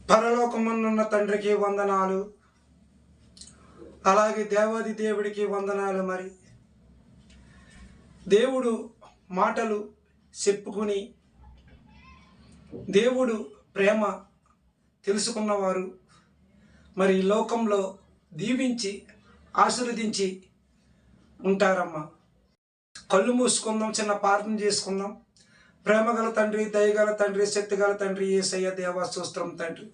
పరలోకమున్న తండ్రికి వందనాలు, అలాగే దేవాది దేవుడికి వందనాలు. మరి దేవుడు మాటలు చెప్పుకుని దేవుడు ప్రేమ తెలుసుకున్నవారు మరి ఈ లోకంలో దీవించి ఆశీర్వదించి ఉంటారమ్మా. కళ్ళు మూసుకుందాం, చిన్న ప్రార్థన చేసుకుందాం. ప్రేమగల తండ్రి, దయగల తండ్రి, శక్తిగల తండ్రి, యేసయ్య దేవా స్తోత్రం తండ్రి.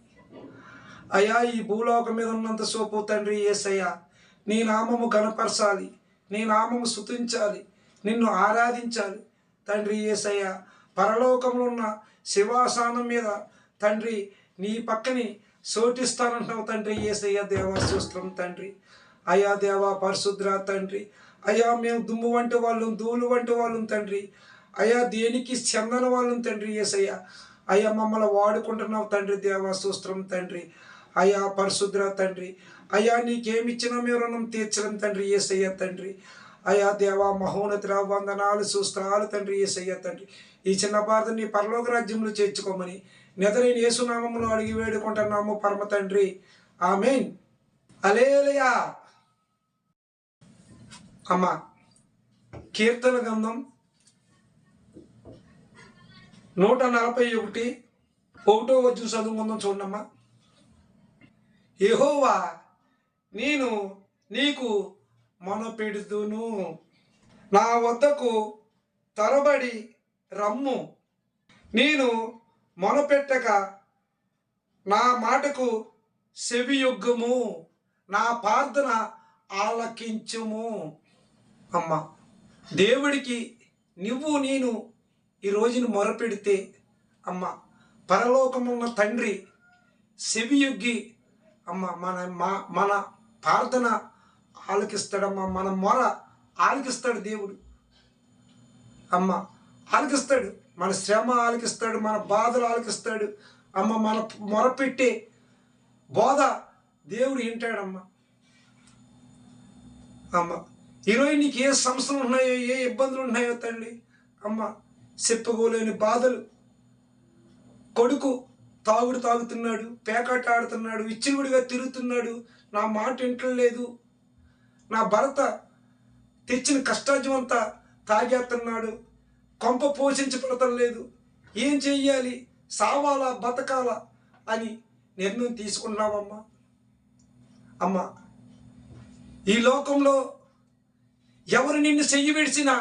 అయ్యా, ఈ భూలోకం మీద ఉన్నంత సోపు తండ్రి యేసయ్య, నీ నామము గణపరచాలి, నీ నామము స్తుతించాలి, నిన్ను ఆరాధించాలి తండ్రి యేసయ్య. పరలోకంలో ఉన్న శివాసనం మీద తండ్రి నీ పక్కని చోటిస్తానంటున్నావు తండ్రి యేసయ్య దేవా స్తోత్రం తండ్రి. అయ్యా దేవా పరిశుద్ర తండ్రి, అయ్యా మేము దుమ్ము వంటి వాళ్ళం, ధూళి వంటి వాళ్ళం తండ్రి. అయ్యా దేనికి చెందని వాళ్ళం తండ్రి యేసయ్య. అయ్యా మమ్మల్ని వాడుకుంటున్నావు తండ్రి దేవా స్తోత్రం తండ్రి. అయ్యా పరిశుద్ర తండ్రి, అయ్యా నీకేమిచ్చినా మేము రుణం తీర్చడం తండ్రి యేసయ్య తండ్రి. అయ్యా దేవా మహోన్నతిరా వందనాలు సూస్త్రాలు తండ్రి యేసయ్య తండ్రి. ఈ చిన్న భారత నీ పరలోక రాజ్యంలో చేర్చుకోమని నెదరైన యేసునామములో అడిగి వేడుకుంటున్నాము పరమ తండ్రి, ఆమేన్. హల్లెలూయా. అమ్మ, కీర్తన గ్రంథం 141 1వ చదువుకుందాం చూడమ్మా. యెహోవా, నేను నీకు మొనపెడుదును, నా వద్దకు తరబడి రమ్ము. నేను మొనపెట్టక నా మాటకు చెవియొగ్గుము, నా ప్రార్థన ఆలకించుము. అమ్మ, దేవుడికి నువ్వు నేను ఈ రోజుని మొరపెడితే అమ్మ, పరలోకమున్న తండ్రి చెవియొగ్గి అమ్మ మన ప్రార్థన ఆలకిస్తాడమ్మా. మన మొర ఆలకిస్తాడు దేవుడు. అమ్మ ఆలకిస్తాడు, మన శ్రమ ఆలకిస్తాడు, మన బాధలు ఆలకిస్తాడు. అమ్మ మన మొరపెట్టే బోధ దేవుడు వింటాడమ్మా. అమ్మ ఈరోజు నీకు ఏ సమస్యలు ఉన్నాయో, ఏ ఇబ్బందులు ఉన్నాయో తండ్రి అమ్మ, చెప్పుకోలేని బాధలు. కొడుకు తాగుతున్నాడు, పేకాట ఆడుతున్నాడు, విచ్చిగుడిగా తిరుగుతున్నాడు, నా మాట వింటలేదు. నా భర్త తెచ్చిన కష్టాజ్యం అంతా తాగేస్తున్నాడు, కొంప పోషించబడటం లేదు. ఏం చెయ్యాలి, సావాలా బతకాలా అని నిర్ణయం తీసుకున్నావమ్మా. అమ్మ, ఈ లోకంలో ఎవరు నిన్ను చెయ్యి విడిచినా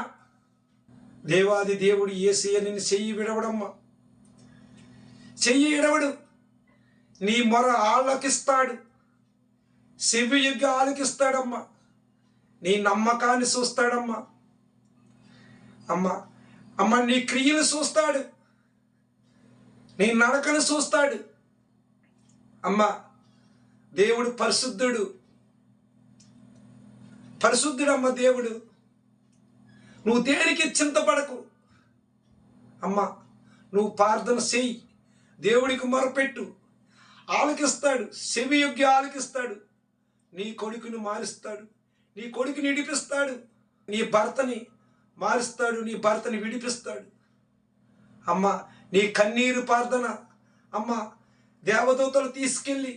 దేవాది దేవుడు యేసయ్య నిన్ను చెయ్యి విడవడమ్మా. చెయ్యి విడవడు, నీ మొర ఆలకిస్తాడు, చెవియొగ్గి ఆలకిస్తాడమ్మా. నీ నమ్మకాన్ని చూస్తాడమ్మా. అమ్మ నీ క్రియలు చూస్తాడు, నీ నడకను చూస్తాడు. అమ్మ దేవుడు పరిశుద్ధుడమ్మ దేవుడు. నువ్వు దేనికి చింతపడకు అమ్మ, నువ్వు ప్రార్థన చెయ్యి, దేవుడికి మొరపెట్టు, ఆలకిస్తాడు, చెవియొగ్గి ఆలకిస్తాడు. నీ కొడుకుని మారుస్తాడు, నీ కొడుకుని విడిపిస్తాడు, నీ భర్తని మారుస్తాడు, నీ భర్తని విడిపిస్తాడు. అమ్మ నీ కన్నీరు ప్రార్థన అమ్మ దేవదూతలు తీసుకెళ్ళి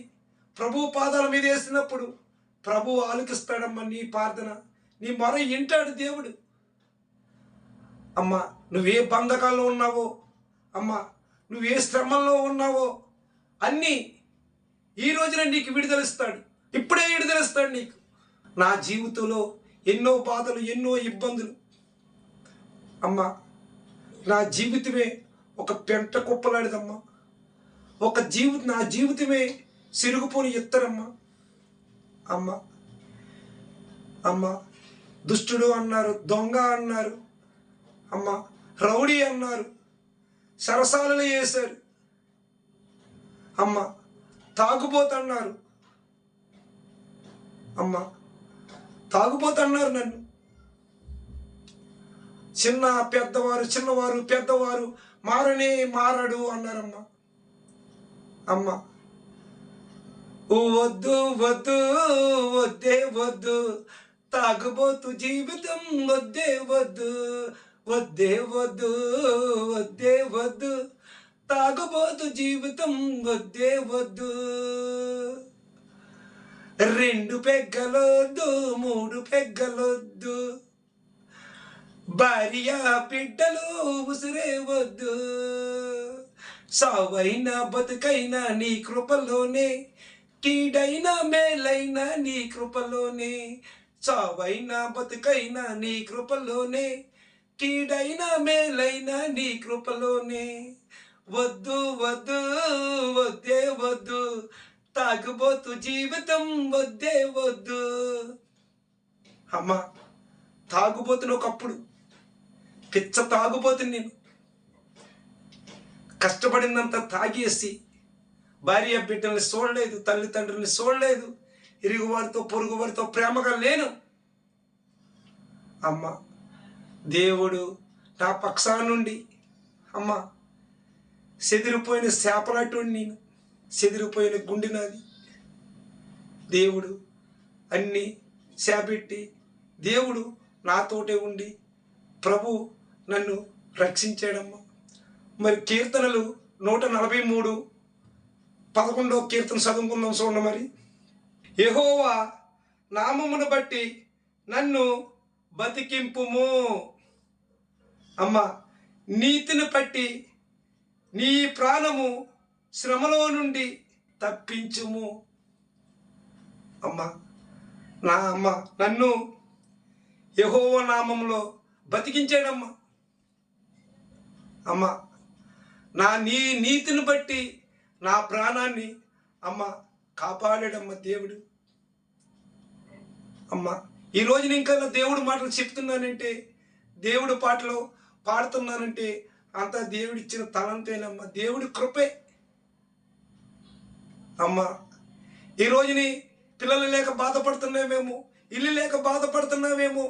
ప్రభు పాదాల మీద వేసినప్పుడు ప్రభు ఆలకిస్తాడమ్మా. నీ ప్రార్థన, నీ మొర వింటాడు దేవుడు. అమ్మ నువ్వే బంధకాల్లో ఉన్నావో, అమ్మ నువ్వే శ్రమల్లో ఉన్నావో అన్నీ ఈ రోజున నీకు విడుదలిస్తాడు, ఇప్పుడే విడుదలిస్తాడు నీకు. నా జీవితంలో ఎన్నో బాధలు, ఎన్నో ఇబ్బందులు అమ్మ. నా జీవితమే ఒక పెంట కుప్పలాడిదమ్మా. నా జీవితమే సిరుగుపోని ఎత్తరమ్మా. అమ్మ దుష్టుడు అన్నారు, దొంగ అన్నారు, అమ్మ రౌడీ అన్నారు, సరసాలలో వేశారు. అమ్మ తాగుబోతన్నారు, అమ్మ తాగుబోతన్నారు నన్ను. చిన్నవారు పెద్దవారు మారనే మారడు అన్నారమ్మా. అమ్మ వద్దు వద్దు వద్దే వద్దు, తాగుబోతు జీవితం వద్దే వద్దు, వద్దే వద్దు వద్దే వద్దు, తాగుబోతు జీవితం వద్దే వద్దు. 2 పెగ్గలొద్దు, 3 పెగ్గలొద్దు, భార్య బిడ్డలు ఉసిరే వద్దు. సావైనా బతుకైనా నీ కృపలోనే, కీడైనా మేలైనా నీ కృపలోనే. సావైనా బతుకైనా నీ కృపలోనే, కీడైనా మేలైనా నీ కృపలోనే. వద్దు వద్దు వద్దే వద్దు, తాగుబోతు జీవితం వద్దే వద్దు. అమ్మ, తాగుబోతున్న ఒకప్పుడు పిచ్చ తాగుబోతుని నేను. కష్టపడినంత తాగేసి భార్య బిడ్డల్ని చూడలేదు, తల్లిదండ్రుల్ని చూడలేదు, ఇరుగువారితో పొరుగువారితో ప్రేమగా లేను. అమ్మ, దేవుడు నా పక్షాన నుండి అమ్మ చెదిరిపోయిన శాపలాటోని నేను, చెదిరిపోయిన గుండె నాది. దేవుడు అన్నీ శాపెట్టి దేవుడు నాతోటే ఉండి ప్రభు నన్ను రక్షించాడమ్మా. మరి కీర్తనలు 143 11వ కీర్తన చదువుకుందాం చూడండి. మరి యెహోవా నామమును బట్టి నన్ను బతికింపుము. అమ్మ, నీతిని బట్టి నీ ప్రాణము శ్రమలో నుండి తప్పించుము. అమ్మ, నన్ను యెహోవా నామంలో బతికించాడమ్మా. అమ్మ, నీ నీతిని బట్టి నా ప్రాణాన్ని అమ్మ కాపాడాడమ్మ దేవుడు. అమ్మ, ఈరోజు నేను ఇంకా దేవుడు మాటలు చెప్తున్నానంటే, దేవుడు పాటలు పాడుతున్నానంటే అంతా దేవుడిచ్చిన తలంతేనమ్మా, దేవుడి కృపే. అమ్మ, ఈరోజుని పిల్లలు లేక బాధపడుతున్నావేమో, ఇల్లు లేక బాధపడుతున్నావేమో,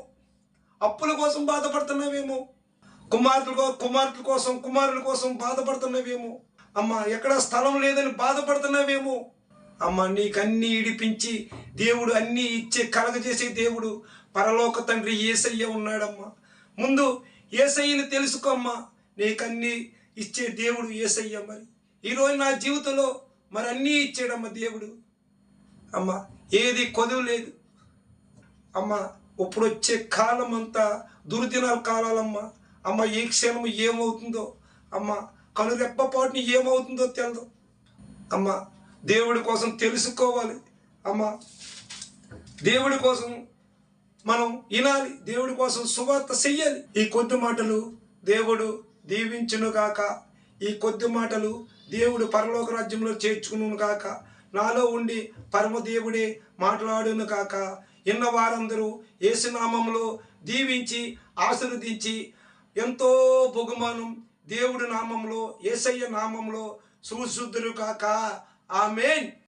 అప్పుల కోసం బాధపడుతున్నావేమో, కుమారుల కోసం బాధపడుతున్నావేమో. అమ్మ, ఎక్కడ స్థలం లేదని బాధపడుతున్నావేమో. అమ్మ, నీకన్నీ ఇడిపించి దేవుడు అన్నీ ఇచ్చే కలగజేసే దేవుడు పరలోక తండ్రి యేసయ్య ఉన్నాడమ్మా. ముందు యేసయ్యని తెలుసుకోమ్మా, నీకన్నీ ఇచ్చే దేవుడు యేసయ్య. మరి ఈరోజు నా జీవితంలో మరి అన్నీ ఇచ్చాడమ్మా దేవుడు. అమ్మ, ఏది కొదువు లేదు. అమ్మ, ఇప్పుడు వచ్చే కాలం అంతా దుర్దినాల కాలాలమ్మా. అమ్మ, ఏ క్షణం ఏమవుతుందో అమ్మ, కనురెప్పపాటుని ఏమవుతుందో తెలదు. అమ్మ, దేవుడి కోసం తెలుసుకోవాలి. అమ్మ, దేవుడి కోసం మనం వినాలి, దేవుడి కోసం సువార్త చెయ్యాలి. ఈ కొద్ది మాటలు దేవుడు దీవించును గాక. ఈ కొద్ది మాటలు దేవుడు పరలోక రాజ్యంలో చేర్చుకును గాక. నాలో ఉండి పరమదేవుడే మాట్లాడును గాక. ఇన్న వారందరూ యేసునామంలో దీవించి ఆశీర్వదించి ఎంతో బహుమానం దేవుడి నామంలో, యేసయ్య నామంలో సుశుద్ధులు కాక. ఆమేన్.